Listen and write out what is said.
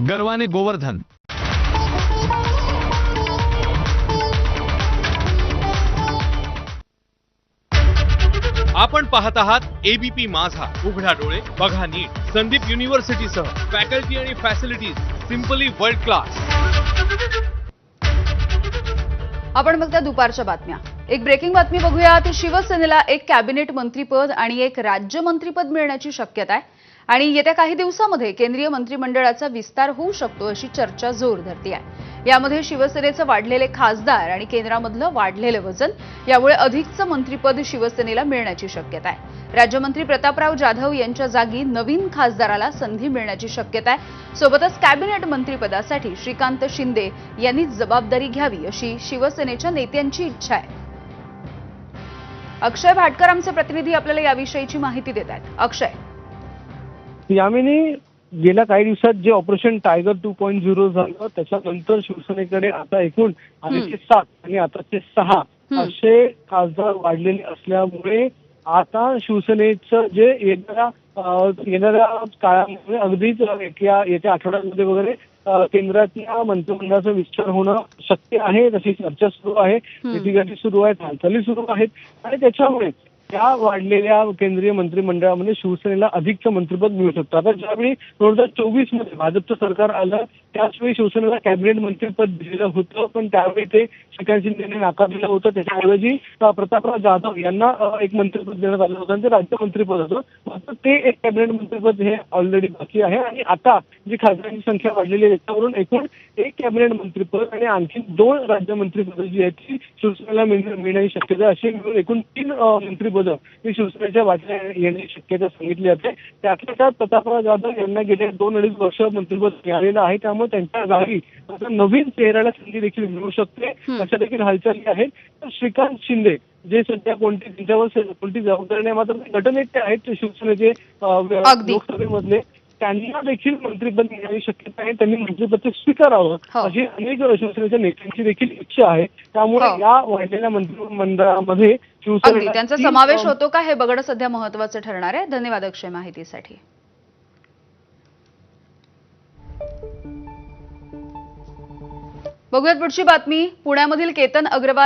गर्वाने गोवर्धन. आपण पाहत आहात एबीपी माझा. उघडा डोळे बघा नीट. संदीप युनिव्हर्सिटीसह फॅकल्टी आणि फॅसिलिटीज सिम्पली वर्ल्ड क्लास. आपण बघता दुपारच्या बातम्या. एक ब्रेकिंग बातमी बघूयात. शिवसेनेला एक कॅबिनेट मंत्रीपद आणि एक राज्यमंत्रीपद मिळण्याची शक्यता आहे आणि येत्या काही दिवसांमध्ये केंद्रीय मंत्रिमंडळाचा विस्तार होऊ शकतो अशी चर्चा जोर धरते आहे. यामध्ये शिवसेनेचे वाढलेले खासदार आणि केंद्रामधलं वाढलेलं वजन यामुळे अधिकचं मंत्रिपद शिवसेनेला मिळण्याची शक्यता आहे. राज्यमंत्री प्रतापराव जाधव यांच्या जागी नवीन खासदाराला संधी मिळण्याची शक्यता आहे. सोबतच कॅबिनेट मंत्रिपदासाठी श्रीकांत शिंदे यांनी जबाबदारी घ्यावी अशी शिवसेनेच्या नेत्यांची इच्छा आहे. अक्षय भाटकर आमचे प्रतिनिधी आपल्याला याविषयीची माहिती देत आहेत. अक्षय, यामिनी, गेल्या काही दिवसात जे ऑपरेशन टायगर 2.0 झालं त्याच्यानंतर शिवसेनेकडे आता एकूण आधीचे 7 आणि आताचे 6 असे खासदार वाढलेले असल्यामुळे आता शिवसेनेचं जे येणाऱ्या काळामध्ये अगदीच येत्या आठवड्यामध्ये वगैरे केंद्रातल्या मंत्रिमंडळाचा विस्तार होणं शक्य आहे. तशी चर्चा सुरू आहे, मिटिंगी सुरू आहेत, हालचाली सुरू आहेत आणि त्याच्यामुळे त्या वाढलेल्या केंद्रीय मंत्रिमंडळामध्ये शिवसेनेला अधिकचं मंत्रिपद मिळू शकतं. आता ज्यावेळी 2024 मध्ये भाजपचं सरकार आलं त्याचवेळी शिवसेनेला कॅबिनेट मंत्रिपद दिलेलं होतं, पण त्यावेळी ते श्रीकांत शिंदेने नाकारलेलं होतं. त्याच्याऐवजी प्रतापराव जाधव यांना एक मंत्रिपद देण्यात आलं होतं आणि ते राज्यमंत्रीपद होतं. मात्र ते एक कॅबिनेट मंत्रिपद हे ऑलरेडी बाकी आहे आणि आता जी खासदारांची संख्या वाढलेली आहे त्याच्यावरून एकूण एक कॅबिनेट मंत्रिपद आणि आणखी 2 राज्यमंत्रीपद जी आहेत ती शिवसेनेला मिळण्याची शक्यता अशी मिळून एकूण 3 मंत्रिपद ही शिवसेनेच्या वाटण्या येण्याची शक्यता सांगितली जाते. त्यातल्या त्यात प्रतापराव जाधव यांना गेले 2-2.5 वर्ष मंत्रिपद मिळालेलं आहे, त्यामुळे त्यांच्या जागी आता नवीन चेहऱ्याला संधी देखील मिळू शकते अशा देखील हालचाली आहेत. तर श्रीकांत शिंदे जे सध्या त्यांच्यावर कोणती जबाबदारी नाही, मात्र गटनेते आहेत शिवसेनेचे लोकसभेमधले, त्यांना देखील मंत्रिपद मिळण्याची शक्यता आहे. त्यांनी मंत्रिपद स्वीकारावं अशी अनेक शिवसेनेच्या नेत्यांची देखील इच्छा आहे. त्यामुळे या वाढलेल्या मंत्रिमंडळामध्ये शिवसेना त्यांचा समावेश होतो का हे बघणं सध्या महत्त्वाचं ठरणार आहे. धन्यवाद अक्षय माहितीसाठी. बघूयात पुढची बातमी. पुण्यामधील केतन अग्रवाल